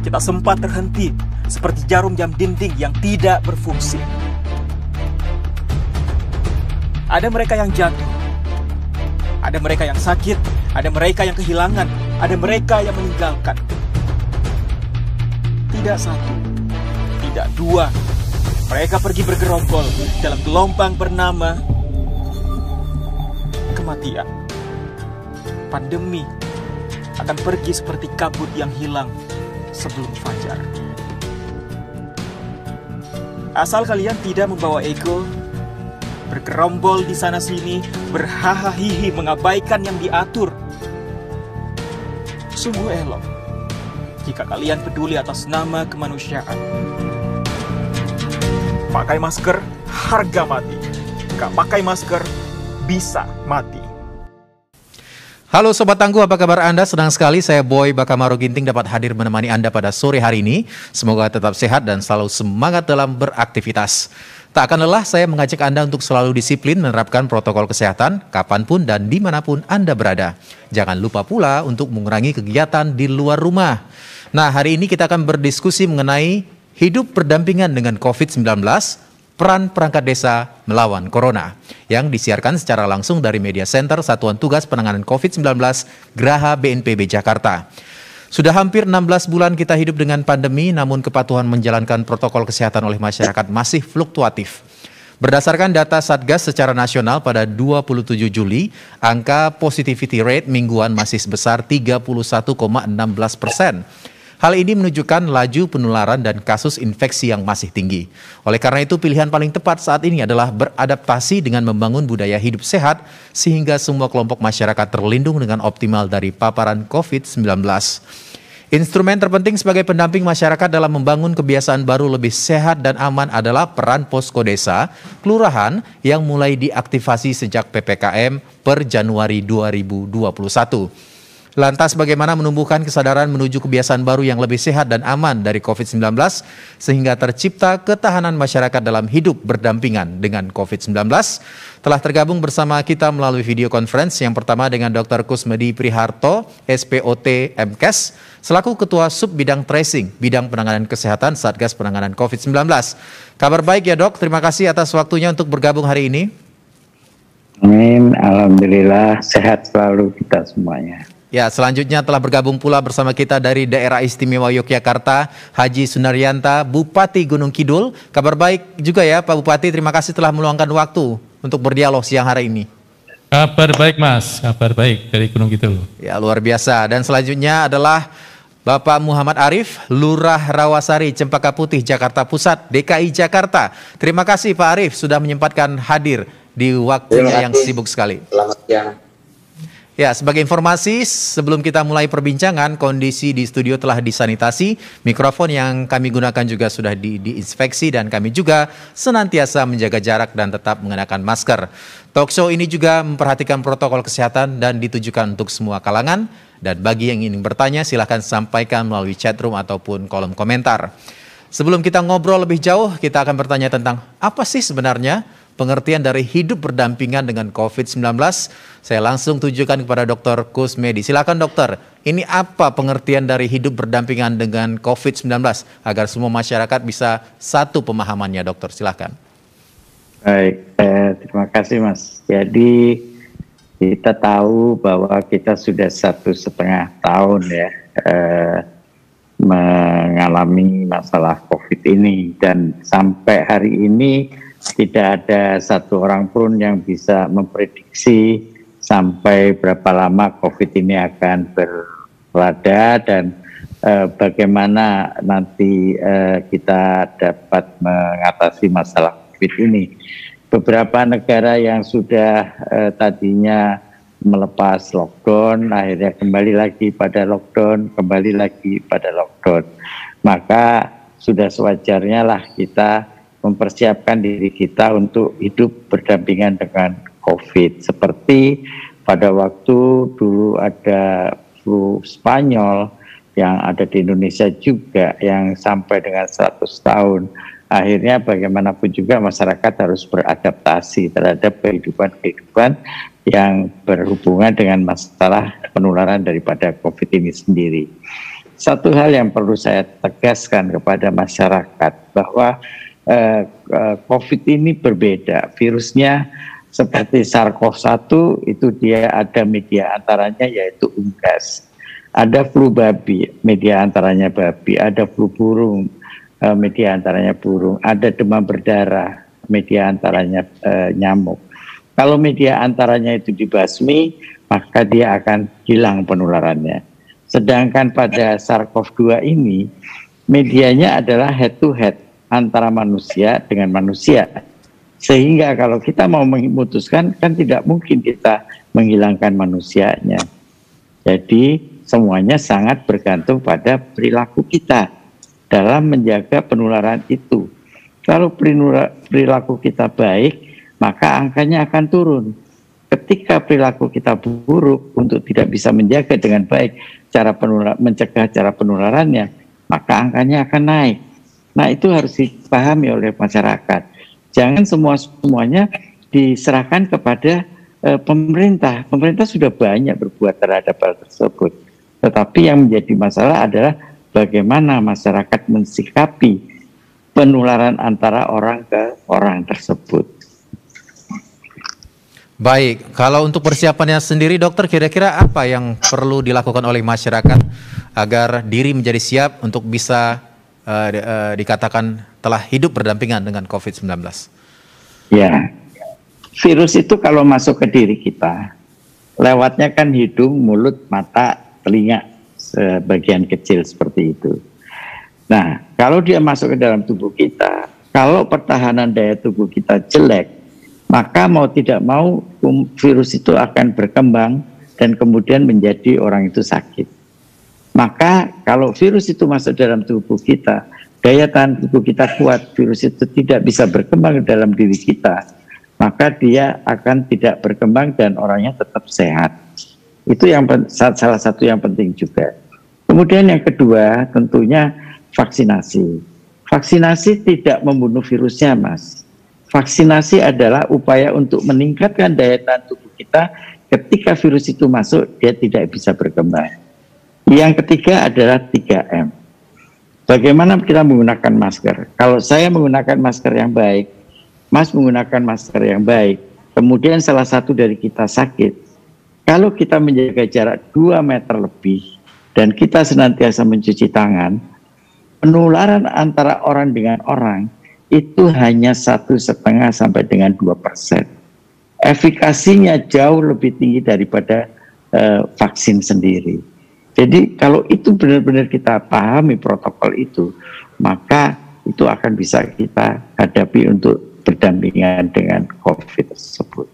kita sempat terhenti seperti jarum jam dinding yang tidak berfungsi. Ada mereka yang jatuh, ada mereka yang sakit, ada mereka yang kehilangan, ada mereka yang meninggalkan. Tidak satu, tidak dua, mereka pergi bergerombol dalam gelombang bernama kematian. Pandemi akan pergi seperti kabut yang hilang sebelum fajar. Asal kalian tidak membawa ego, bergerombol di sana sini, berhahaha mengabaikan yang diatur. Sungguh elok jika kalian peduli atas nama kemanusiaan. Pakai masker, harga mati. Gak pakai masker, bisa mati. Halo Sobat Tangguh, apa kabar Anda? Senang sekali saya Boy Bakamaro Ginting dapat hadir menemani Anda pada sore hari ini. Semoga tetap sehat dan selalu semangat dalam beraktivitas. Tak akan lelah saya mengajak Anda untuk selalu disiplin menerapkan protokol kesehatan kapanpun dan dimanapun Anda berada. Jangan lupa pula untuk mengurangi kegiatan di luar rumah. Nah, hari ini kita akan berdiskusi mengenai hidup berdampingan dengan COVID-19, peran perangkat desa melawan corona, yang disiarkan secara langsung dari Media Center Satuan Tugas Penanganan COVID-19 Graha BNPB Jakarta. Sudah hampir 16 bulan kita hidup dengan pandemi, namun kepatuhan menjalankan protokol kesehatan oleh masyarakat masih fluktuatif. Berdasarkan data Satgas secara nasional pada 27 Juli, angka positivity rate mingguan masih sebesar 31,16%. Hal ini menunjukkan laju penularan dan kasus infeksi yang masih tinggi. Oleh karena itu, pilihan paling tepat saat ini adalah beradaptasi dengan membangun budaya hidup sehat sehingga semua kelompok masyarakat terlindung dengan optimal dari paparan COVID-19. Instrumen terpenting sebagai pendamping masyarakat dalam membangun kebiasaan baru lebih sehat dan aman adalah peran posko desa, kelurahan yang mulai diaktifasi sejak PPKM per Januari 2021. Lantas bagaimana menumbuhkan kesadaran menuju kebiasaan baru yang lebih sehat dan aman dari COVID-19 sehingga tercipta ketahanan masyarakat dalam hidup berdampingan dengan COVID-19? Telah tergabung bersama kita melalui video conference yang pertama dengan Dr. Kusmedi Priharto, SPOT MKes, selaku Ketua Sub Bidang Tracing, Bidang Penanganan Kesehatan Satgas Penanganan COVID-19. Kabar baik ya Dok, terima kasih atas waktunya untuk bergabung hari ini. Amin, alhamdulillah sehat selalu kita semuanya. Ya, selanjutnya telah bergabung pula bersama kita dari Daerah Istimewa Yogyakarta, Haji Sunaryanta, Bupati Gunung Kidul. Kabar baik juga ya Pak Bupati, terima kasih telah meluangkan waktu untuk berdialog siang hari ini. Kabar baik Mas, kabar baik dari Gunung Kidul. Ya, luar biasa. Dan selanjutnya adalah Bapak Muhammad Arif, Lurah Rawasari, Cempaka Putih, Jakarta Pusat, DKI Jakarta. Terima kasih Pak Arif sudah menyempatkan hadir di waktunya yang sibuk sekali. Selamat siang. Ya, sebagai informasi, sebelum kita mulai perbincangan, kondisi di studio telah disanitasi, mikrofon yang kami gunakan juga sudah diinspeksi, dan kami juga senantiasa menjaga jarak dan tetap mengenakan masker. Talk show ini juga memperhatikan protokol kesehatan dan ditujukan untuk semua kalangan, dan bagi yang ingin bertanya, silahkan sampaikan melalui chat room ataupun kolom komentar. Sebelum kita ngobrol lebih jauh, kita akan bertanya tentang apa sih sebenarnya pengertian dari hidup berdampingan dengan COVID-19. Saya langsung tujukan kepada Dr. Kusmedi. Silakan dokter, ini apa pengertian dari hidup berdampingan dengan COVID-19 agar semua masyarakat bisa satu pemahamannya dokter, silakan. Baik, terima kasih Mas. Jadi kita tahu bahwa kita sudah 1,5 tahun ya mengalami masalah COVID ini, dan sampai hari ini tidak ada satu orang pun yang bisa memprediksi sampai berapa lama COVID ini akan berlada dan bagaimana nanti kita dapat mengatasi masalah COVID ini. Beberapa negara yang sudah tadinya melepas lockdown, akhirnya kembali lagi pada lockdown, kembali lagi pada lockdown. Maka sudah sewajarnya lah kita mempersiapkan diri kita untuk hidup berdampingan dengan COVID. Seperti pada waktu dulu ada flu Spanyol yang ada di Indonesia juga yang sampai dengan 100 tahun. Akhirnya bagaimanapun juga masyarakat harus beradaptasi terhadap kehidupan yang berhubungan dengan masalah penularan daripada COVID ini sendiri. satu hal yang perlu saya tegaskan kepada masyarakat bahwa COVID ini berbeda. Virusnya seperti SARS-CoV-1 itu dia ada media antaranya yaitu unggas. Ada flu babi, media antaranya babi. Ada flu burung, media antaranya burung. Ada demam berdarah, media antaranya nyamuk. Kalau media antaranya itu dibasmi, maka dia akan hilang penularannya. Sedangkan pada SARS-CoV-2 ini, medianya adalah head to head antara manusia dengan manusia. Sehingga kalau kita mau memutuskan, kan tidak mungkin kita menghilangkan manusianya. Jadi semuanya sangat bergantung pada perilaku kita dalam menjaga penularan itu. Kalau perilaku kita baik, maka angkanya akan turun. Ketika perilaku kita buruk untuk tidak bisa menjaga dengan baik mencegah cara penularannya, maka angkanya akan naik. Nah, itu harus dipahami oleh masyarakat. Jangan semuanya diserahkan kepada pemerintah. Pemerintah sudah banyak berbuat terhadap hal tersebut. Tetapi yang menjadi masalah adalah bagaimana masyarakat mensikapi penularan antara orang ke orang tersebut. Baik, kalau untuk persiapannya sendiri dokter, kira-kira apa yang perlu dilakukan oleh masyarakat agar diri menjadi siap untuk bisa dikatakan telah hidup berdampingan dengan COVID-19? Ya, virus itu kalau masuk ke diri kita, lewatnya kan hidung, mulut, mata, telinga, sebagian kecil seperti itu. Nah, kalau dia masuk ke dalam tubuh kita, kalau pertahanan daya tubuh kita jelek, maka mau tidak mau virus itu akan berkembang dan kemudian menjadi orang itu sakit. Maka kalau virus itu masuk dalam tubuh kita, daya tahan tubuh kita kuat, virus itu tidak bisa berkembang dalam diri kita, maka dia akan tidak berkembang dan orangnya tetap sehat. Itu yang salah satu yang penting juga. Kemudian yang kedua tentunya vaksinasi. Vaksinasi tidak membunuh virusnya, Mas. Vaksinasi adalah upaya untuk meningkatkan daya tahan tubuh kita ketika virus itu masuk, dia tidak bisa berkembang. Yang ketiga adalah 3M. Bagaimana kita menggunakan masker? Kalau saya menggunakan masker yang baik, Mas menggunakan masker yang baik, kemudian salah satu dari kita sakit, kalau kita menjaga jarak 2 meter lebih dan kita senantiasa mencuci tangan, penularan antara orang dengan orang itu hanya 1,5 sampai dengan 2%. Efikasinya jauh lebih tinggi daripada vaksin sendiri. Jadi kalau itu benar-benar kita pahami protokol itu, maka itu akan bisa kita hadapi untuk berdampingan dengan COVID tersebut.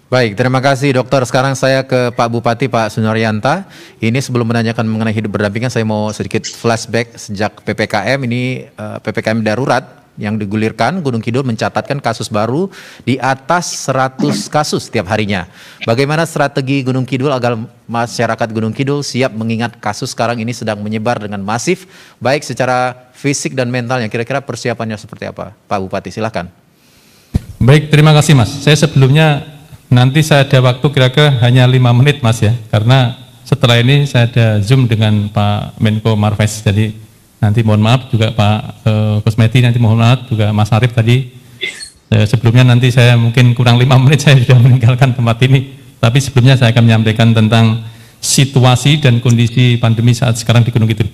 Baik, terima kasih dokter. Sekarang saya ke Pak Bupati, Pak Sunaryanta. Ini sebelum menanyakan mengenai hidup berdampingan, saya mau sedikit flashback sejak PPKM. Ini PPKM darurat yang digulirkan, Gunung Kidul mencatatkan kasus baru di atas 100 kasus setiap harinya. Bagaimana strategi Gunung Kidul agar masyarakat Gunung Kidul siap mengingat kasus sekarang ini sedang menyebar dengan masif, baik secara fisik dan mentalnya. Kira-kira persiapannya seperti apa? Pak Bupati, silakan. Baik, terima kasih Mas. Saya sebelumnya nanti saya ada waktu kira-kira hanya 5 menit Mas ya, karena setelah ini saya ada Zoom dengan Pak Menko Marves, jadi nanti mohon maaf juga Pak Kusmedi, nanti mohon maaf juga Mas Arief tadi. Sebelumnya nanti saya mungkin kurang 5 menit saya sudah meninggalkan tempat ini. Tapi sebelumnya saya akan menyampaikan tentang situasi dan kondisi pandemi saat sekarang di Gunung Kidul.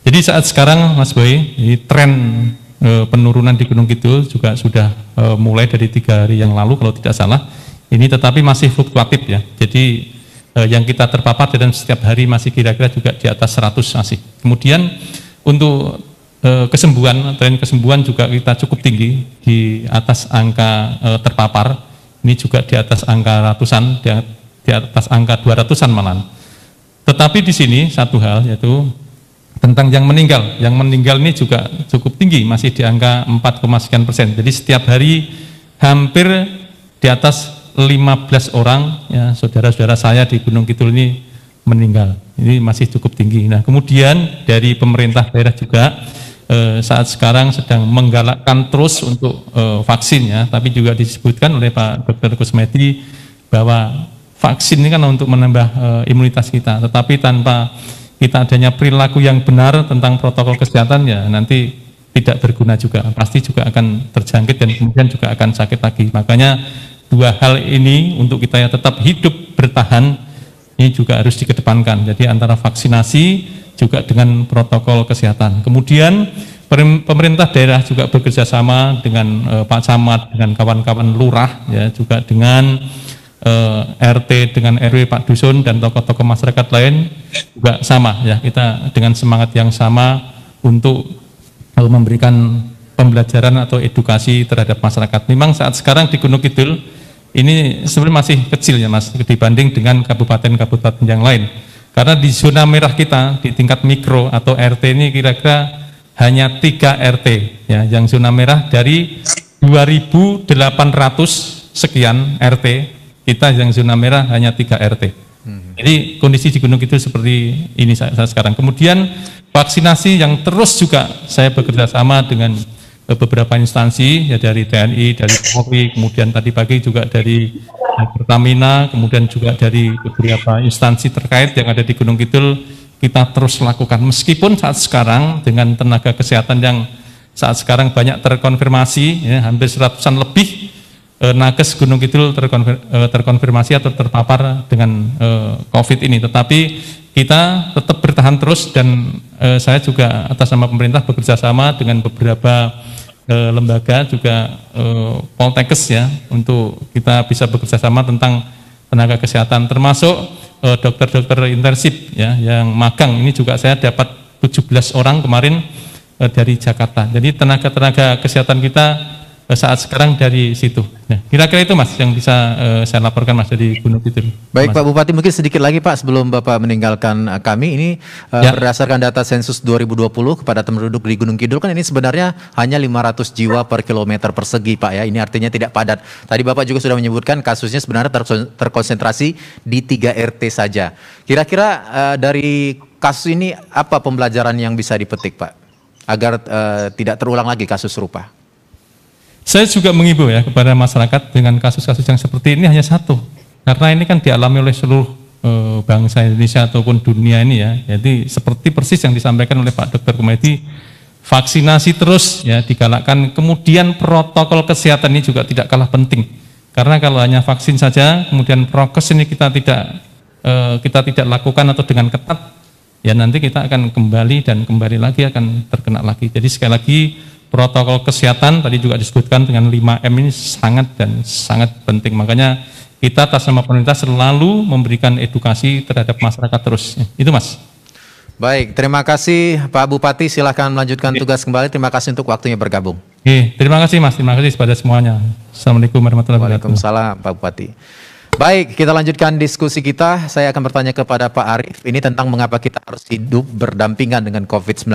Jadi saat sekarang Mas Boy, ini tren penurunan di Gunung Kidul juga sudah mulai dari 3 hari yang lalu kalau tidak salah. Ini tetapi masih fluktuatif ya. Jadi yang kita terpapar dan setiap hari masih kira-kira juga di atas 100 masih. Kemudian untuk kesembuhan, tren kesembuhan juga kita cukup tinggi di atas angka terpapar. Ini juga di atas angka ratusan, di atas angka 200-an malahan. Tetapi di sini satu hal yaitu tentang yang meninggal. Yang meninggal ini juga cukup tinggi, masih di angka 4,sekian%. Jadi setiap hari hampir di atas 15 orang ya saudara-saudara saya di Gunung Kidul ini meninggal. Ini masih cukup tinggi. Nah, kemudian dari pemerintah daerah juga saat sekarang sedang menggalakkan terus untuk vaksin ya, tapi juga disebutkan oleh Pak Dr. Kusmedi bahwa vaksin ini kan untuk menambah imunitas kita, tetapi tanpa kita adanya perilaku yang benar tentang protokol kesehatan, ya nanti tidak berguna juga, pasti juga akan terjangkit dan kemudian juga akan sakit lagi. Makanya dua hal ini untuk kita yang tetap hidup bertahan ini juga harus dikedepankan. Jadi antara vaksinasi juga dengan protokol kesehatan. Kemudian pemerintah daerah juga bekerja sama dengan Pak Camat, dengan kawan-kawan lurah, ya juga dengan RT, dengan RW, Pak Dusun, dan tokoh-tokoh masyarakat lain juga sama, ya kita dengan semangat yang sama untuk memberikan pembelajaran atau edukasi terhadap masyarakat. Memang saat sekarang di Gunung Kidul ini sebenarnya masih kecil ya Mas dibanding dengan kabupaten-kabupaten yang lain. Karena di zona merah kita di tingkat mikro atau RT ini kira-kira hanya 3 RT, ya, yang zona merah dari 2.800 sekian RT. Kita yang zona merah hanya 3 RT. Jadi kondisi di Gunung Kidul seperti ini saat sekarang. Kemudian vaksinasi yang terus juga saya bekerja sama dengan beberapa instansi, ya dari TNI, dari Polri, kemudian tadi pagi juga dari Pertamina, kemudian juga dari beberapa instansi terkait yang ada di Gunung Kidul, kita terus lakukan. Meskipun saat sekarang dengan tenaga kesehatan yang saat sekarang banyak terkonfirmasi, ya, hampir 100-an lebih nakes Gunung Kidul terkonfirmasi atau terpapar dengan COVID ini, tetapi kita tetap bertahan terus dan saya juga atas nama pemerintah bekerja sama dengan beberapa lembaga juga Poltekkes, ya, untuk kita bisa bekerja sama tentang tenaga kesehatan, termasuk dokter-dokter intensif, ya, yang magang ini juga saya dapat 17 orang kemarin dari Jakarta. Jadi tenaga-tenaga kesehatan kita saat sekarang dari situ. Ya, kira-kira itu Mas yang bisa saya laporkan Mas dari Gunung Kidul. Baik Mas. Pak Bupati, mungkin sedikit lagi Pak sebelum Bapak meninggalkan kami ini, Ya. berdasarkan data sensus 2020 kepadatan penduduk di Gunung Kidul kan ini sebenarnya hanya 500 jiwa per kilometer persegi Pak, ya. Ini artinya tidak padat. Tadi Bapak juga sudah menyebutkan kasusnya sebenarnya terkonsentrasi di 3 RT saja. Kira-kira dari kasus ini apa pembelajaran yang bisa dipetik Pak agar tidak terulang lagi kasus serupa? Saya juga mengimbau ya kepada masyarakat dengan kasus-kasus yang seperti ini hanya satu, karena ini kan dialami oleh seluruh bangsa Indonesia ataupun dunia ini, ya. Jadi seperti persis yang disampaikan oleh Pak Dr. Kumaiti, vaksinasi terus, ya, digalakkan. Kemudian protokol kesehatan ini juga tidak kalah penting, karena kalau hanya vaksin saja kemudian prokes ini kita tidak lakukan atau dengan ketat, ya nanti kita akan kembali lagi akan terkena lagi. Jadi sekali lagi protokol kesehatan tadi juga disebutkan dengan 5M ini sangat penting. Makanya kita atas nama pemerintah selalu memberikan edukasi terhadap masyarakat terus. Itu Mas. Baik, terima kasih Pak Bupati, silahkan melanjutkan tugas kembali. Terima kasih untuk waktunya bergabung. Terima kasih Mas, terima kasih kepada semuanya. Assalamualaikum warahmatullahi wabarakatuh. Waalaikumsalam Pak Bupati. Baik, kita lanjutkan diskusi kita. Saya akan bertanya kepada Pak Arief, ini tentang mengapa kita harus hidup berdampingan dengan COVID-19.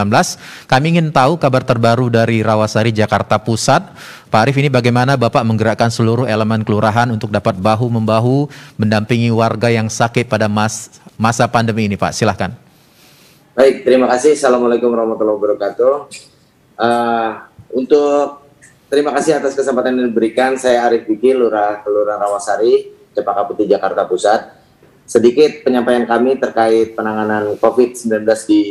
Kami ingin tahu kabar terbaru dari Rawasari, Jakarta Pusat. Pak Arief, ini bagaimana Bapak menggerakkan seluruh elemen kelurahan untuk dapat bahu-membahu mendampingi warga yang sakit pada masa pandemi ini, Pak? Silahkan. Baik, terima kasih. Assalamualaikum warahmatullahi wabarakatuh. Terima kasih atas kesempatan yang diberikan. Saya Arief Biki, Kelurahan Rawasari, Cempaka Putih, Jakarta Pusat. Sedikit penyampaian kami terkait penanganan COVID-19 di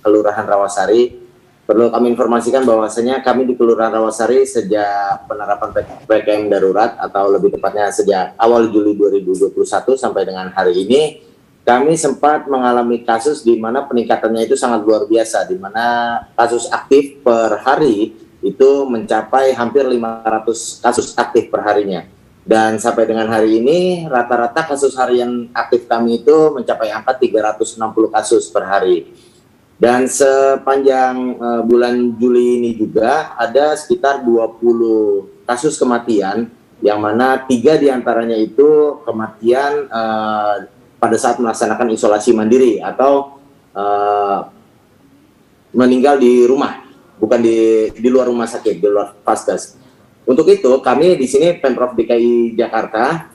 Kelurahan Rawasari. Perlu kami informasikan bahwasanya kami di Kelurahan Rawasari sejak penerapan PPKM darurat atau lebih tepatnya sejak awal Juli 2021 sampai dengan hari ini, kami sempat mengalami kasus di mana peningkatannya itu sangat luar biasa, di mana kasus aktif per hari itu mencapai hampir 500 kasus aktif per harinya. Dan sampai dengan hari ini rata-rata kasus harian aktif kami itu mencapai angka 360 kasus per hari. Dan sepanjang bulan Juli ini juga ada sekitar 20 kasus kematian, yang mana 3 diantaranya itu kematian pada saat melaksanakan isolasi mandiri atau meninggal di rumah, bukan di luar rumah sakit, di luar vaskes. Untuk itu kami di sini Pemprov DKI Jakarta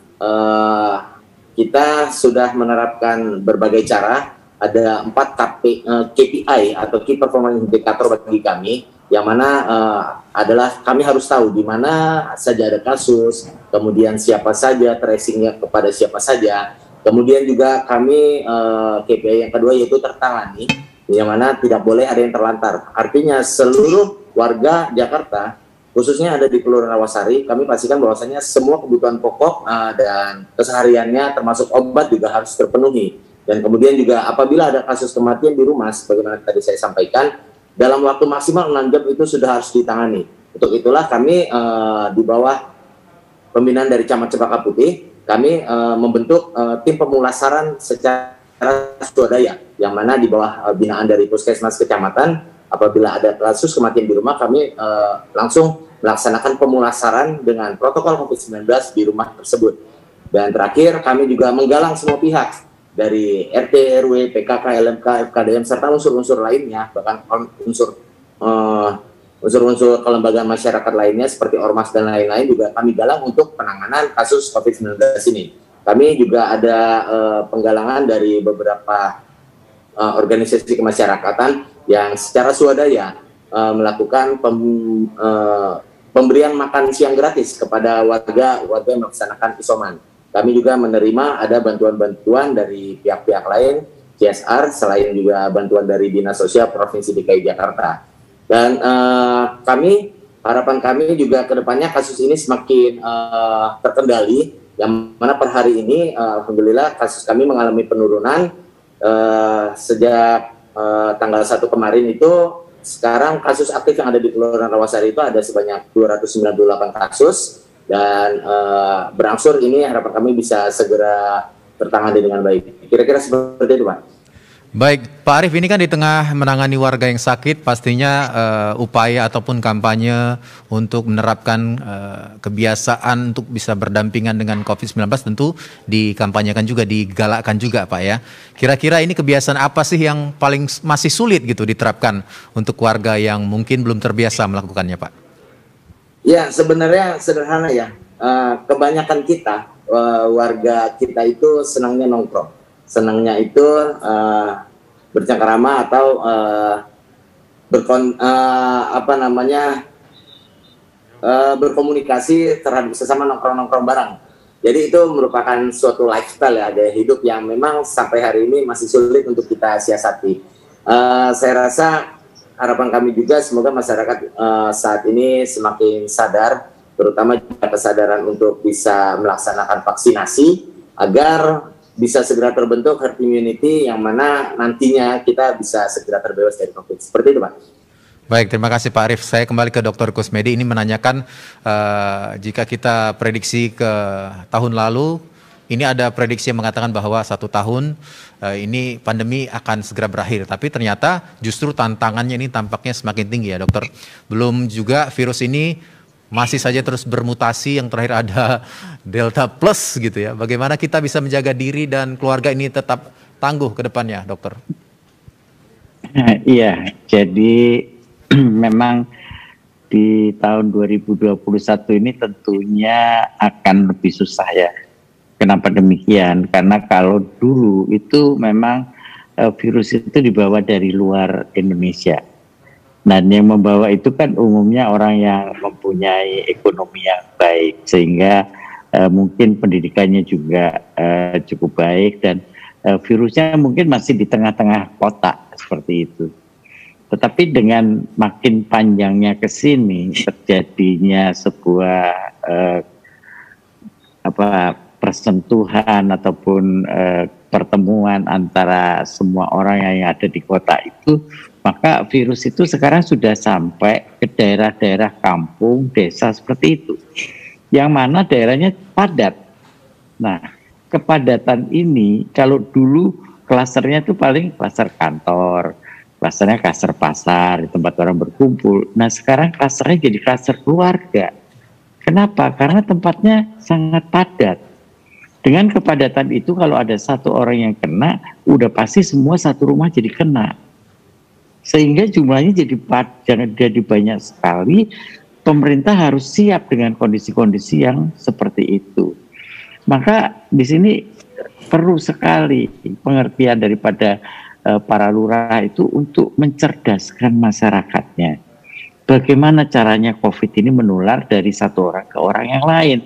kita sudah menerapkan berbagai cara. Ada 4 KPI atau Key Performance Indicator bagi kami, yang mana adalah kami harus tahu di mana saja ada kasus, kemudian siapa saja, tracingnya kepada siapa saja, Kemudian juga kami KPI yang kedua yaitu tertangani, yang mana tidak boleh ada yang terlantar. Artinya seluruh warga Jakarta, khususnya ada di Kelurahan Rawasari, kami pastikan bahwasanya semua kebutuhan pokok dan kesehariannya termasuk obat juga harus terpenuhi. Dan kemudian juga apabila ada kasus kematian di rumah, sebagaimana tadi saya sampaikan, dalam waktu maksimal 6 jam itu sudah harus ditangani. Untuk itulah kami di bawah pembinaan dari Camat Cempaka Putih, kami membentuk tim pemulasaran secara swadaya, yang mana di bawah binaan dari Puskesmas Kecamatan, apabila ada kasus kematian di rumah, kami langsung melaksanakan pemulasaran dengan protokol COVID-19 di rumah tersebut. Dan terakhir, kami juga menggalang semua pihak, dari RT, RW, PKK, LMK, FKDM, serta unsur-unsur lainnya, bahkan unsur-unsur kelembagaan masyarakat lainnya seperti Ormas dan lain-lain juga kami galang untuk penanganan kasus COVID-19 ini. Kami juga ada penggalangan dari beberapa organisasi kemasyarakatan yang secara swadaya melakukan pemberian makan siang gratis kepada warga yang melaksanakan isoman. Kami juga menerima ada bantuan-bantuan dari pihak-pihak lain, CSR, selain juga bantuan dari Dinas Sosial Provinsi DKI Jakarta. Dan harapan kami juga ke depannya kasus ini semakin terkendali, yang mana per hari ini alhamdulillah kasus kami mengalami penurunan sejak tanggal 1 kemarin itu. Sekarang kasus aktif yang ada di Kelurahan Rawasari itu ada sebanyak 298 kasus, dan berangsur ini harapan kami bisa segera tertangani dengan baik. Kira-kira seperti itu, Pak. Baik, Pak Arief, ini kan di tengah menangani warga yang sakit, pastinya upaya ataupun kampanye untuk menerapkan kebiasaan untuk bisa berdampingan dengan COVID-19 tentu dikampanyekan juga, digalakkan juga, Pak ya. Kira-kira ini kebiasaan apa sih yang paling masih sulit gitu diterapkan untuk warga yang mungkin belum terbiasa melakukannya, Pak? Ya, sebenarnya sederhana ya. Kebanyakan kita, warga kita itu senangnya nongkrong. Senangnya itu bercengkerama atau berkomunikasi terhadap sesama nongkrong-nongkrong bareng. Jadi itu merupakan suatu lifestyle ya, gaya hidup yang memang sampai hari ini masih sulit untuk kita siasati. Saya rasa harapan kami juga semoga masyarakat saat ini semakin sadar, terutama juga kesadaran untuk bisa melaksanakan vaksinasi agar bisa segera terbentuk herd immunity yang mana nantinya kita bisa segera terbebas dari COVID. Seperti itu, Pak. Baik, terima kasih Pak Arief. Saya kembali ke Dr. Kusmedi. Ini menanyakan jika kita prediksi ke tahun lalu, ini ada prediksi yang mengatakan bahwa 1 tahun ini pandemi akan segera berakhir. Tapi ternyata justru tantangannya ini tampaknya semakin tinggi ya, Dokter. Belum juga virus ini masih saja terus bermutasi, yang terakhir ada Delta Plus gitu ya. Bagaimana kita bisa menjaga diri dan keluarga ini tetap tangguh ke depannya, Dokter? Iya, jadi memang di tahun 2021 ini tentunya akan lebih susah ya. Kenapa demikian? Karena kalau dulu itu memang virus itu dibawa dari luar Indonesia. Dan yang membawa itu kan umumnya orang yang mempunyai ekonomi yang baik, sehingga mungkin pendidikannya juga cukup baik, dan virusnya mungkin masih di tengah-tengah kota seperti itu. Tetapi dengan makin panjangnya ke sini, terjadinya sebuah persentuhan ataupun pertemuan antara semua orang yang ada di kota itu, maka virus itu sekarang sudah sampai ke daerah-daerah kampung, desa seperti itu, yang mana daerahnya padat. Nah, kepadatan ini kalau dulu klasternya itu paling klaster kantor, klasternya klaster pasar, di tempat orang berkumpul. Nah, sekarang klasternya jadi klaster keluarga. Kenapa? Karena tempatnya sangat padat. Dengan kepadatan itu, kalau ada satu orang yang kena, udah pasti semua satu rumah jadi kena. Sehingga jumlahnya jadi banyak sekali. Pemerintah harus siap dengan kondisi-kondisi yang seperti itu. Maka di sini perlu sekali pengertian daripada para lurah itu untuk mencerdaskan masyarakatnya. Bagaimana caranya COVID ini menular dari satu orang ke orang yang lain.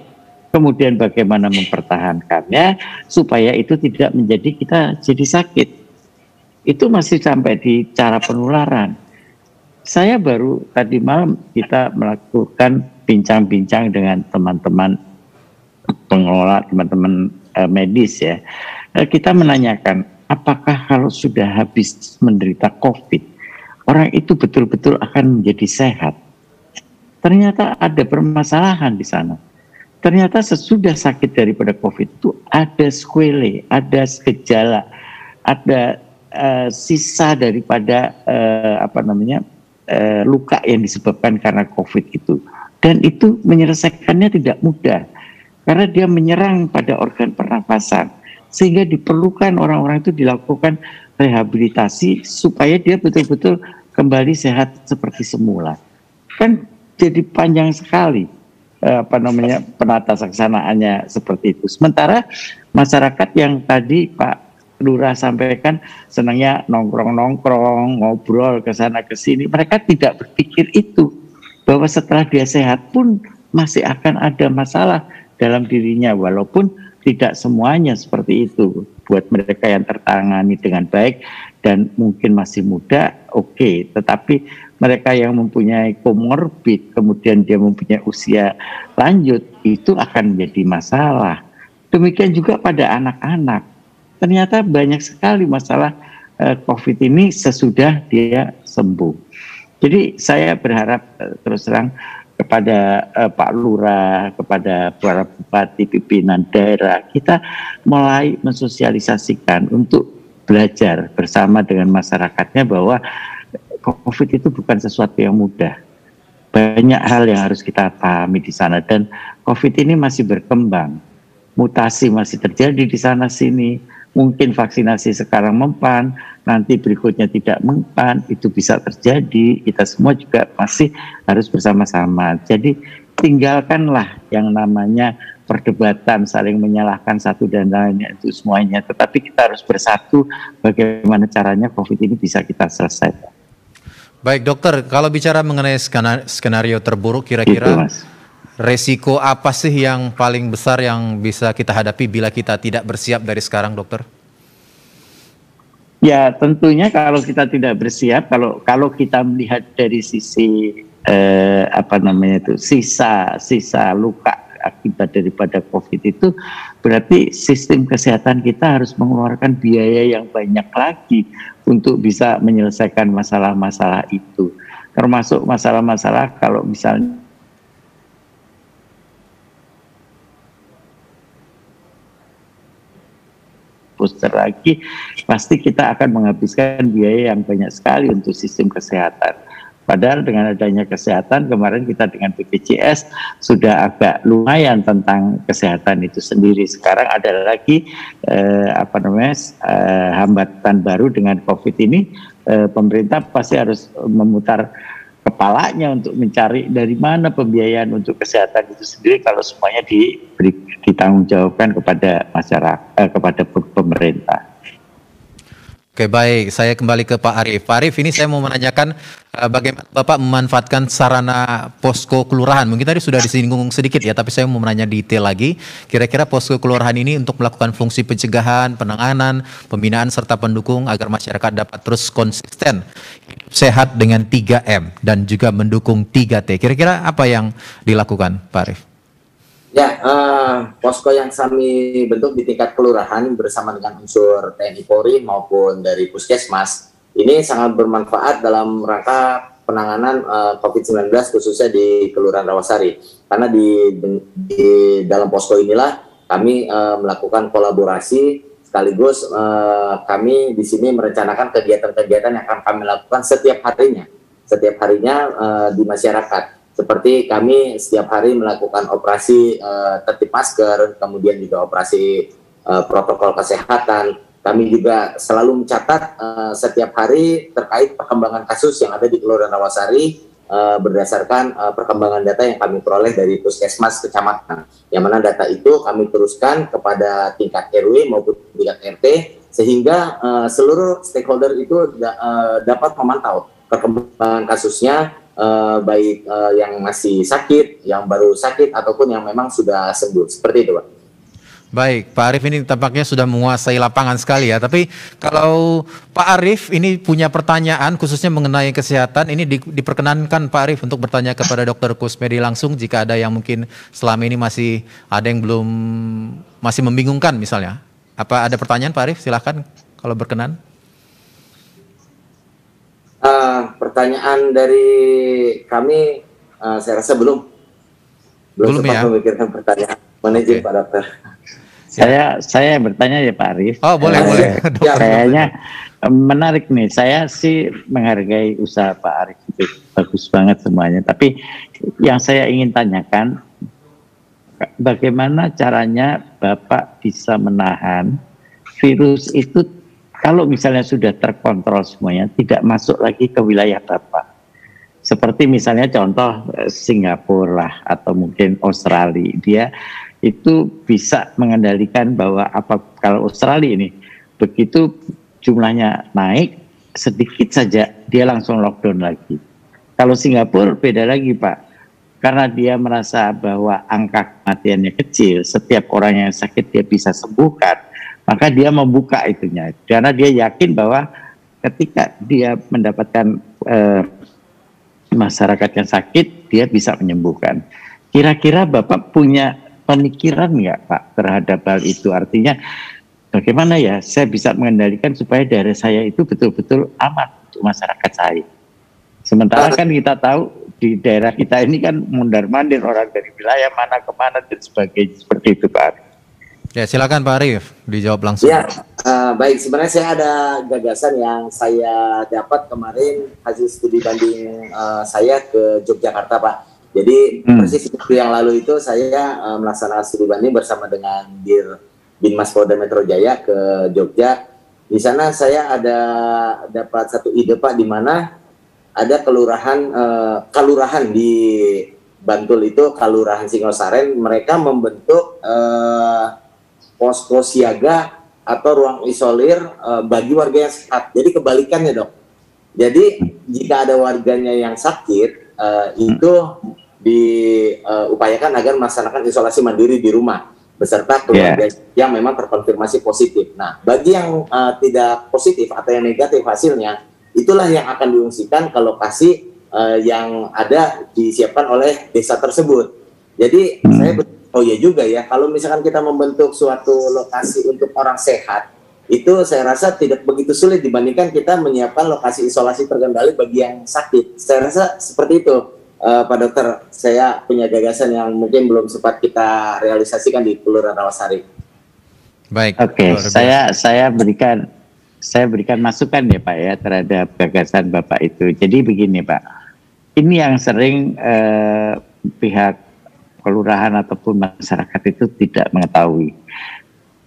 kemudian bagaimana mempertahankannya supaya itu tidak menjadi kita jadi sakit. Itu masih sampai di cara penularan. Saya baru tadi malam kita melakukan bincang-bincang dengan teman-teman pengelola, teman-teman medis ya. Kita menanyakan, apakah kalau sudah habis menderita COVID, orang itu betul-betul akan menjadi sehat? Ternyata ada permasalahan di sana. Ternyata sesudah sakit daripada COVID itu ada sequelae, ada gejala, ada sisa daripada luka yang disebabkan karena COVID itu. Dan itu menyelesaikannya tidak mudah karena dia menyerang pada organ pernafasan, sehingga diperlukan orang-orang itu dilakukan rehabilitasi supaya dia betul-betul kembali sehat seperti semula. Kan jadi panjang sekali penata laksanaannya seperti itu. Sementara masyarakat yang tadi Pak Lurah sampaikan senangnya nongkrong-nongkrong, ngobrol ke sana ke sini, mereka tidak berpikir itu, bahwa setelah dia sehat pun masih akan ada masalah dalam dirinya, walaupun tidak semuanya seperti itu. Buat mereka yang tertangani dengan baik dan mungkin masih muda, oke. Tetapi mereka yang mempunyai komorbid, kemudian dia mempunyai usia lanjut, itu akan menjadi masalah. Demikian juga pada anak-anak. Ternyata banyak sekali masalah COVID ini sesudah dia sembuh. Jadi saya berharap terus terang kepada Pak Lurah, kepada para bupati, pimpinan daerah, kita mulai mensosialisasikan untuk belajar bersama dengan masyarakatnya bahwa COVID itu bukan sesuatu yang mudah. Banyak hal yang harus kita pahami di sana, dan COVID ini masih berkembang. Mutasi masih terjadi di sana sini. Mungkin vaksinasi sekarang mempan, nanti berikutnya tidak mempan, itu bisa terjadi. Kita semua juga masih harus bersama-sama. Jadi tinggalkanlah yang namanya perdebatan, saling menyalahkan satu dan lainnya, itu semuanya. Tetapi kita harus bersatu bagaimana caranya COVID ini bisa kita selesaikan. Baik dokter, kalau bicara mengenai skenario terburuk, kira-kira resiko apa sih yang paling besar yang bisa kita hadapi bila kita tidak bersiap dari sekarang, dokter? Ya tentunya kalau kita tidak bersiap, kalau kita melihat dari sisi sisa luka akibat daripada COVID itu, berarti sistem kesehatan kita harus mengeluarkan biaya yang banyak lagi untuk bisa menyelesaikan masalah-masalah itu. Termasuk masalah-masalah kalau misalnya booster lagi, pasti kita akan menghabiskan biaya yang banyak sekali untuk sistem kesehatan. Padahal dengan adanya kesehatan, kemarin kita dengan BPJS sudah agak lumayan tentang kesehatan itu sendiri. Sekarang ada lagi hambatan baru dengan COVID ini, pemerintah pasti harus memutar kepalanya untuk mencari dari mana pembiayaan untuk kesehatan itu sendiri kalau semuanya ditanggungjawabkan kepada masyarakat, kepada pemerintah. Oke baik, saya kembali ke Pak Arief. Pak Arief, ini saya mau menanyakan bagaimana Bapak memanfaatkan sarana posko kelurahan. Mungkin tadi sudah disinggung sedikit ya, tapi saya mau menanya detail lagi. Kira-kira posko kelurahan ini untuk melakukan fungsi pencegahan, penanganan, pembinaan, serta pendukung agar masyarakat dapat terus konsisten sehat dengan 3M dan juga mendukung 3T. Kira-kira apa yang dilakukan Pak Arief? Ya, posko yang kami bentuk di tingkat kelurahan bersama dengan unsur TNI Polri maupun dari Puskesmas ini sangat bermanfaat dalam rangka penanganan COVID-19 khususnya di Kelurahan Rawasari. Karena di dalam posko inilah kami melakukan kolaborasi sekaligus kami di sini merencanakan kegiatan-kegiatan yang akan kami lakukan setiap harinya di masyarakat. Seperti kami setiap hari melakukan operasi tertib masker, kemudian juga operasi protokol kesehatan. Kami juga selalu mencatat setiap hari terkait perkembangan kasus yang ada di Kelurahan Rawasari berdasarkan perkembangan data yang kami peroleh dari Puskesmas Kecamatan. Yang mana data itu kami teruskan kepada tingkat RW maupun tingkat RT sehingga seluruh stakeholder itu dapat memantau perkembangan kasusnya baik yang masih sakit, yang baru sakit, ataupun yang memang sudah sembuh. Seperti itu, Pak. Baik, Pak Arief ini tampaknya sudah menguasai lapangan sekali ya. Tapi kalau Pak Arief ini punya pertanyaan khususnya mengenai kesehatan, ini diperkenankan Pak Arief untuk bertanya kepada Dr. Kusmedi langsung jika ada yang mungkin selama ini masih ada yang masih membingungkan misalnya. Apa ada pertanyaan Pak Arief? Silahkan kalau berkenan. Pertanyaan dari kami, saya rasa belum sempat ya? memikirkan pertanyaan. Manajer Pak Dokter. Saya bertanya ya Pak Arief. Oh boleh. Kayaknya menarik nih. Saya sih menghargai usaha Pak Arief, itu bagus banget semuanya. Tapi yang saya ingin tanyakan, bagaimana caranya Bapak bisa menahan virus itu kalau misalnya sudah terkontrol semuanya, tidak masuk lagi ke wilayah Bapak. Seperti misalnya contoh Singapura lah, atau mungkin Australia, dia itu bisa mengendalikan bahwa kalau Australia ini begitu jumlahnya naik sedikit saja dia langsung lockdown lagi. Kalau Singapura beda lagi Pak, karena dia merasa bahwa angka kematiannya kecil, setiap orang yang sakit dia bisa sembuhkan, maka dia membuka itunya karena dia yakin bahwa ketika dia mendapatkan masyarakat yang sakit dia bisa menyembuhkan. Kira-kira Bapak punya pemikiran nggak Pak terhadap hal itu? Artinya bagaimana ya saya bisa mengendalikan supaya daerah saya itu betul-betul aman untuk masyarakat saya. Sementara kan kita tahu di daerah kita ini kan mundar-mandir orang dari wilayah mana ke mana dan sebagainya, seperti itu Pak. Ya silakan Pak Arief dijawab langsung. Ya, baik. Sebenarnya saya ada gagasan yang saya dapat kemarin hasil studi banding saya ke Yogyakarta Pak. Jadi persis waktu yang lalu itu saya melaksanakan studi banding bersama dengan Binmas Polda Metro Jaya ke Jogja. Di sana saya ada dapat satu ide Pak, di mana ada kelurahan di Bantul itu, Kelurahan Singosaren, mereka membentuk posko siaga atau ruang isolir bagi warga yang sehat. Jadi kebalikannya Dok. Jadi jika ada warganya yang sakit, itu diupayakan agar melaksanakan isolasi mandiri di rumah beserta keluarga yang memang terkonfirmasi positif. Nah, bagi yang tidak positif atau yang negatif hasilnya, itulah yang akan diungsikan ke lokasi yang ada disiapkan oleh desa tersebut. Jadi saya iya juga ya, kalau misalkan kita membentuk suatu lokasi untuk orang sehat, itu saya rasa tidak begitu sulit dibandingkan kita menyiapkan lokasi isolasi terkendali bagi yang sakit. Saya rasa seperti itu. Pak Dokter, saya punya gagasan yang mungkin belum sempat kita realisasikan di Kelurahan Rawasari. Baik. Oke, saya berikan masukan ya Pak ya terhadap gagasan Bapak itu. Jadi begini Pak, ini yang sering pihak kelurahan ataupun masyarakat itu tidak mengetahui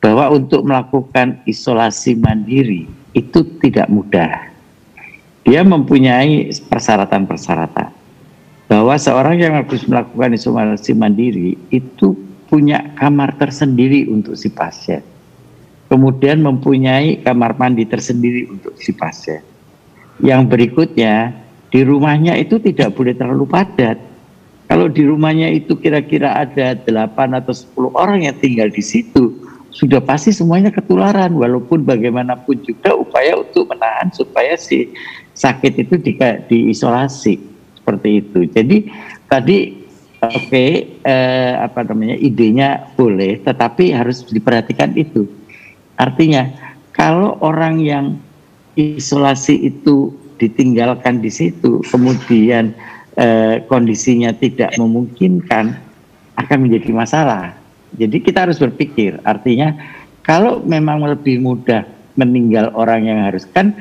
bahwa untuk melakukan isolasi mandiri itu tidak mudah. Dia mempunyai persyaratan-persyaratan. Bahwa seorang yang harus melakukan isolasi mandiri itu punya kamar tersendiri untuk si pasien. Kemudian mempunyai kamar mandi tersendiri untuk si pasien. Yang berikutnya, di rumahnya itu tidak boleh terlalu padat. Kalau di rumahnya itu kira-kira ada 8 atau 10 orang yang tinggal di situ, sudah pasti semuanya ketularan. Walaupun bagaimanapun juga upaya untuk menahan supaya si sakit itu diisolasi. Seperti itu. Jadi tadi idenya boleh, tetapi harus diperhatikan itu. Artinya kalau orang yang isolasi itu ditinggalkan di situ, kemudian kondisinya tidak memungkinkan, akan menjadi masalah. Jadi kita harus berpikir. Artinya kalau memang lebih mudah meninggal orang yang harus, kan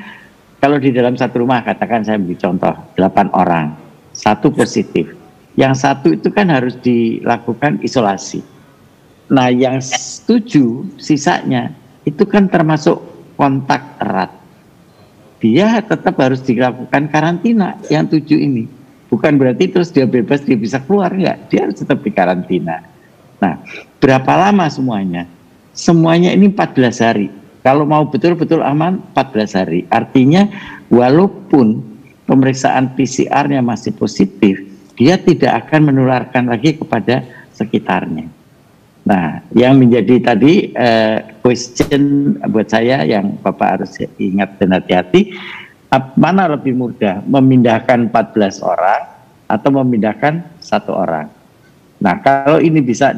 kalau di dalam satu rumah, katakan saya beri contoh 8 orang. 1 positif, yang 1 itu kan harus dilakukan isolasi. Nah yang 7 sisanya itu kan termasuk kontak erat, dia tetap harus dilakukan karantina yang 7 ini. Bukan berarti terus dia bebas, dia bisa keluar, enggak, dia harus tetap dikarantina. Nah berapa lama semuanya? Semuanya ini 14 hari. Kalau mau betul-betul aman 14 hari. Artinya walaupun pemeriksaan PCR-nya masih positif, dia tidak akan menularkan lagi kepada sekitarnya. Nah, yang menjadi tadi question buat saya yang Bapak harus ingat dan hati-hati, mana lebih mudah, memindahkan 14 orang atau memindahkan 1 orang. Nah, kalau ini bisa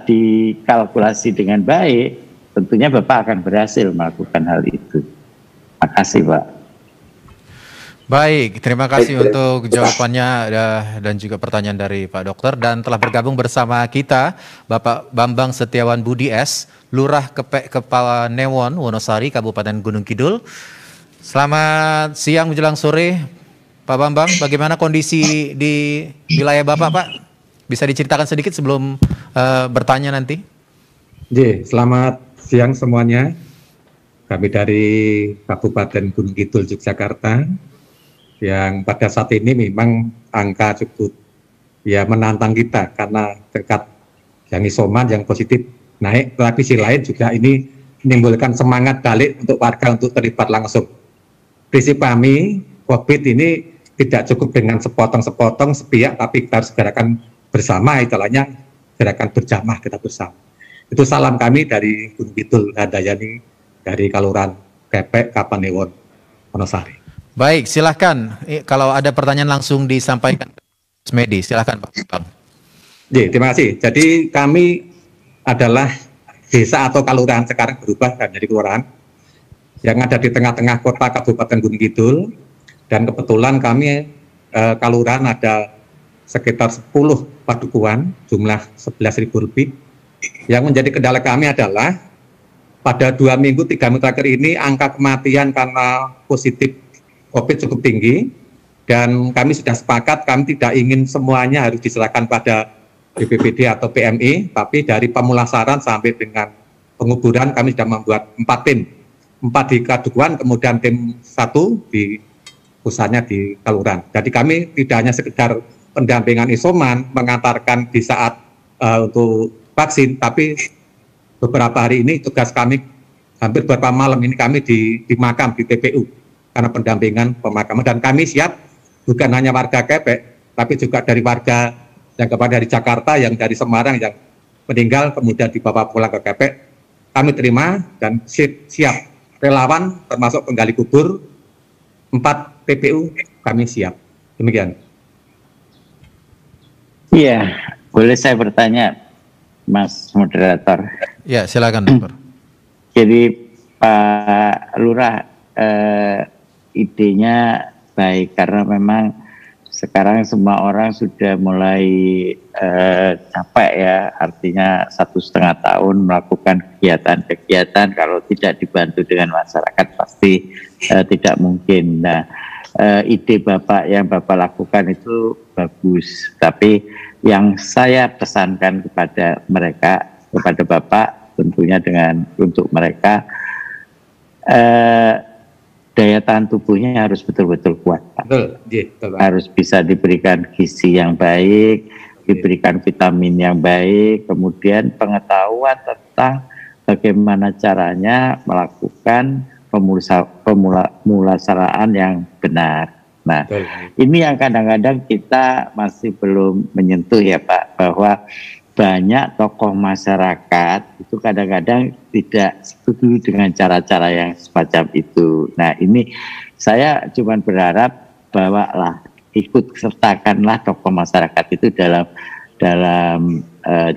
dikalkulasi dengan baik, tentunya Bapak akan berhasil melakukan hal itu. Terima kasih, Pak. Baik, terima kasih untuk jawabannya dan juga pertanyaan dari Pak Dokter. Dan telah bergabung bersama kita Bapak Bambang Setiawan Budi S, Lurah Kepala Newon, Wonosari, Kabupaten Gunung Kidul. Selamat siang menjelang sore, Pak Bambang. Bagaimana kondisi di wilayah Bapak, Pak? Bisa diceritakan sedikit sebelum bertanya nanti? Selamat siang semuanya. Kami dari Kabupaten Gunung Kidul, Yogyakarta, yang pada saat ini memang angka cukup menantang kita karena tingkat yang isoman, yang positif naik, tetapi sisi lain juga ini menimbulkan semangat balik untuk warga untuk terlibat langsung. Prinsip kami, COVID ini tidak cukup dengan sepotong-sepotong, sepihak, tapi kita harus gerakan bersama, istilahnya gerakan berjamaah kita bersama. Itu salam kami dari Gunung Kidul, Handayani, dari Kalurahan Kepek, Kapanewon, Wonosari. Baik, silahkan. Kalau ada pertanyaan langsung disampaikan ke Medi, silahkan Pak Bambang. Terima kasih. Jadi kami adalah desa atau kalurahan, sekarang berubah menjadi kelurahan yang ada di tengah-tengah kota Kabupaten Gunung Kidul, dan kebetulan kami kalurahan ada sekitar 10 padukuhan, jumlah 11.000 lebih. Yang menjadi kendala kami adalah pada 2 minggu, 3 minggu terakhir ini angka kematian karena positif COVID cukup tinggi, dan kami sudah sepakat kami tidak ingin semuanya harus diserahkan pada BPBD atau PMI, tapi dari pemulasaran sampai dengan penguburan kami sudah membuat 4 tim, 4 di Kadukuan, kemudian tim 1 di pusatnya di Kalurahan. Jadi kami tidak hanya sekedar pendampingan isoman, mengantarkan di saat untuk vaksin, tapi beberapa hari ini tugas kami, hampir beberapa malam ini kami di makam, di TPU, karena pendampingan pemakaman. Dan kami siap bukan hanya warga Kepek, tapi juga dari warga yang dari Jakarta, yang dari Semarang, yang meninggal kemudian dibawa pulang ke Kepek. Kami terima dan siap relawan, termasuk penggali kubur, 4 TPU kami siap. Demikian. Iya, boleh saya bertanya, Mas Moderator? Ya, silakan, Dokter. Jadi Pak Lurah, idenya baik karena memang sekarang semua orang sudah mulai capek ya, artinya 1,5 tahun melakukan kegiatan-kegiatan, kalau tidak dibantu dengan masyarakat pasti tidak mungkin. Nah, ide Bapak yang Bapak lakukan itu bagus, tapi yang saya pesankan kepada mereka, kepada Bapak tentunya untuk mereka, daya tahan tubuhnya harus betul-betul kuat, Pak. Betul. Harus bisa diberikan gizi yang baik, diberikan vitamin yang baik, kemudian pengetahuan tentang bagaimana caranya melakukan pemulasaraan yang benar. Nah, ini yang kadang-kadang kita masih belum menyentuh ya Pak, bahwa banyak tokoh masyarakat itu kadang-kadang tidak setuju dengan cara-cara yang semacam itu. Nah, ini saya cuma berharap bahwa ikut sertakanlah tokoh masyarakat itu dalam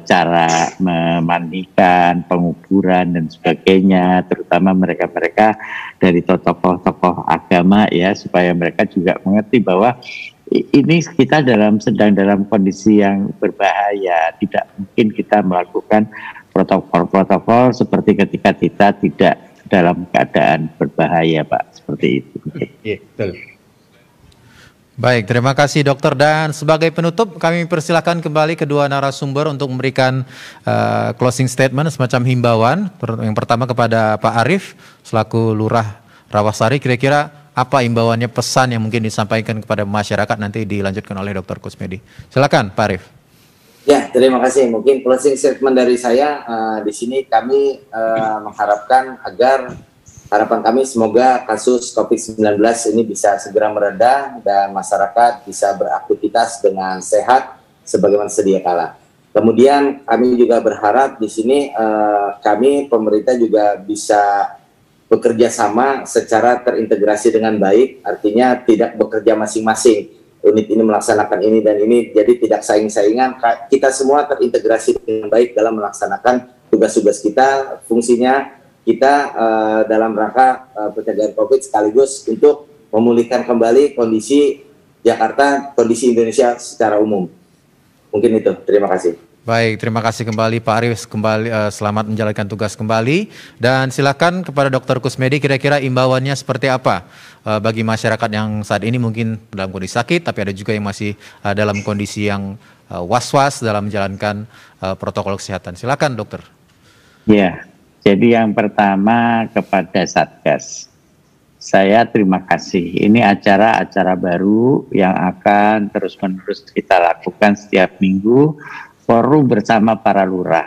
cara memandikan, penguburan dan sebagainya, terutama mereka-mereka dari tokoh-tokoh agama ya, supaya mereka juga mengerti bahwa ini kita sedang dalam kondisi yang berbahaya. Tidak mungkin kita melakukan protokol-protokol seperti ketika kita tidak dalam keadaan berbahaya, Pak, seperti itu. Iya, betul. Baik, terima kasih dokter. Dan sebagai penutup kami persilakan kembali kedua narasumber untuk memberikan closing statement, semacam himbauan. Yang pertama kepada Pak Arief selaku Lurah Rawasari, kira-kira apa himbauannya, pesan yang mungkin disampaikan kepada masyarakat, nanti dilanjutkan oleh Dr. Kusmedi. Silakan Pak Arief. Ya, terima kasih. Mungkin closing statement dari saya di sini kami mengharapkan agar harapan kami semoga kasus COVID-19 ini bisa segera mereda dan masyarakat bisa beraktivitas dengan sehat sebagaimana sedia kala. Kemudian kami juga berharap di sini kami pemerintah juga bisa bekerja sama secara terintegrasi dengan baik, artinya tidak bekerja masing-masing. Unit ini melaksanakan ini dan ini, jadi tidak saing-saingan. Kita semua terintegrasi dengan baik dalam melaksanakan tugas-tugas kita, fungsinya kita dalam rangka pencegahan COVID sekaligus untuk memulihkan kembali kondisi Jakarta, kondisi Indonesia secara umum. Mungkin itu, terima kasih. Baik, terima kasih kembali Pak Arif, selamat menjalankan tugas kembali. Dan silakan kepada Dr. Kusmedi, kira-kira imbauannya seperti apa bagi masyarakat yang saat ini mungkin dalam kondisi sakit, tapi ada juga yang masih dalam kondisi yang was-was dalam menjalankan protokol kesehatan. Silakan dokter. Ya, jadi yang pertama kepada Satgas, saya terima kasih. Ini acara-acara baru yang akan terus-menerus kita lakukan setiap minggu, forum bersama para lurah.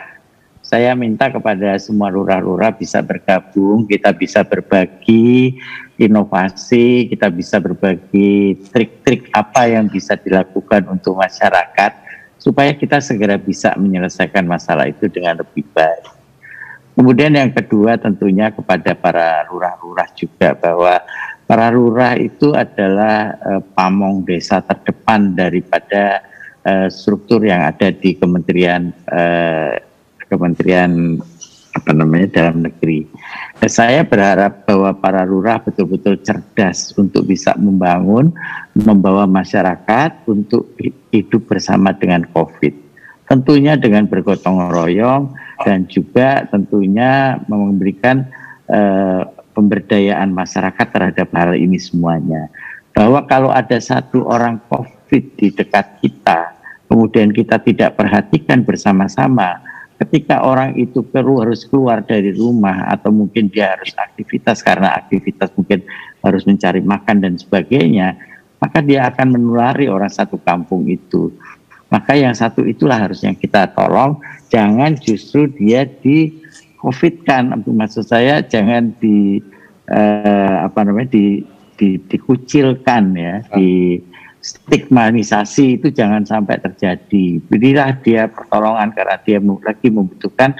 Saya minta kepada semua lurah-lurah bisa bergabung, kita bisa berbagi inovasi, kita bisa berbagi trik-trik apa yang bisa dilakukan untuk masyarakat, supaya kita segera bisa menyelesaikan masalah itu dengan lebih baik. Kemudian yang kedua tentunya kepada para lurah-lurah juga, bahwa para lurah itu adalah pamong desa terdepan daripada struktur yang ada di Kementerian Dalam Negeri. Saya berharap bahwa para lurah betul-betul cerdas untuk bisa membawa masyarakat untuk hidup bersama dengan COVID. Tentunya dengan bergotong royong dan juga tentunya memberikan pemberdayaan masyarakat terhadap hal ini semuanya. Bahwa kalau ada satu orang COVID di dekat kita, kemudian kita tidak perhatikan bersama-sama, ketika orang itu harus keluar dari rumah atau mungkin dia harus aktivitas karena aktivitas mungkin harus mencari makan dan sebagainya, maka dia akan menulari orang satu kampung itu. Maka yang satu itulah harusnya kita tolong, jangan justru dia di-COVID-kan. Maksud saya jangan dikucilkan ya, di stigmatisasi itu jangan sampai terjadi. Berilah dia pertolongan karena dia lagi membutuhkan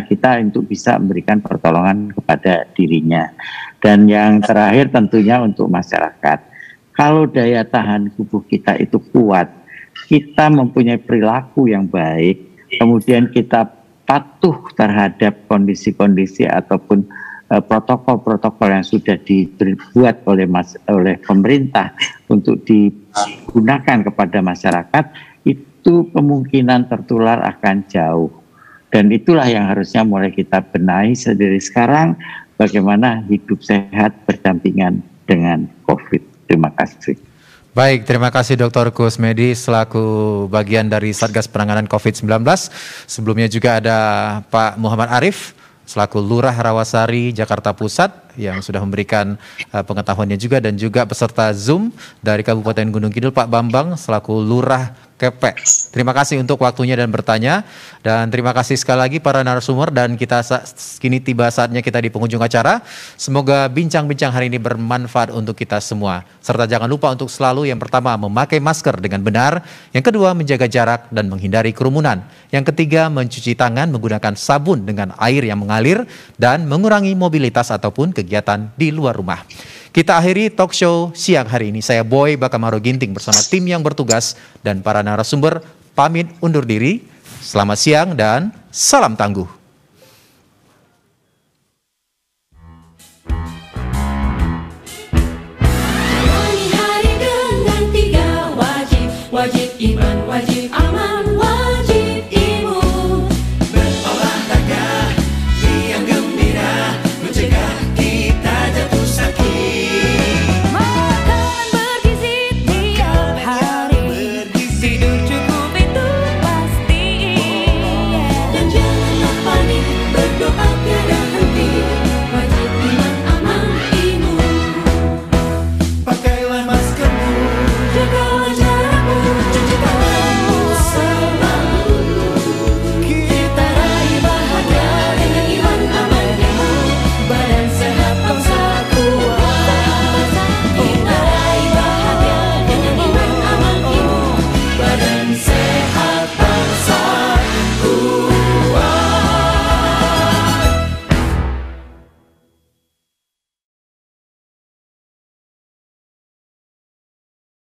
kita untuk bisa memberikan pertolongan kepada dirinya. Dan yang terakhir tentunya untuk masyarakat. Kalau daya tahan tubuh kita itu kuat, kita mempunyai perilaku yang baik, kemudian kita patuh terhadap kondisi-kondisi ataupun protokol-protokol yang sudah dibuat oleh pemerintah untuk digunakan kepada masyarakat, itu kemungkinan tertular akan jauh. Dan itulah yang harusnya mulai kita benahi dari sekarang, bagaimana hidup sehat berdampingan dengan COVID. Terima kasih. Baik, terima kasih Dr. Kusmedi selaku bagian dari Satgas Penanganan COVID-19. Sebelumnya juga ada Pak Muhammad Arif selaku Lurah Rawasari, Jakarta Pusat yang sudah memberikan pengetahuannya juga, dan juga peserta Zoom dari Kabupaten Gunung Kidul Pak Bambang selaku Lurah Kepek. Terima kasih untuk waktunya dan bertanya, dan terima kasih sekali lagi para narasumber, dan kita kini tiba saatnya kita di penghujung acara. Semoga bincang-bincang hari ini bermanfaat untuk kita semua, serta jangan lupa untuk selalu yang pertama memakai masker dengan benar, yang kedua menjaga jarak dan menghindari kerumunan, yang ketiga mencuci tangan menggunakan sabun dengan air yang mengalir, dan mengurangi mobilitas ataupun kegiatan di luar rumah. Kita akhiri talk show siang hari ini. Saya Boy Bakamaro Ginting bersama tim yang bertugas dan para narasumber pamit undur diri. Selamat siang dan salam tangguh. Hari dengan 3 wajib iman, wajib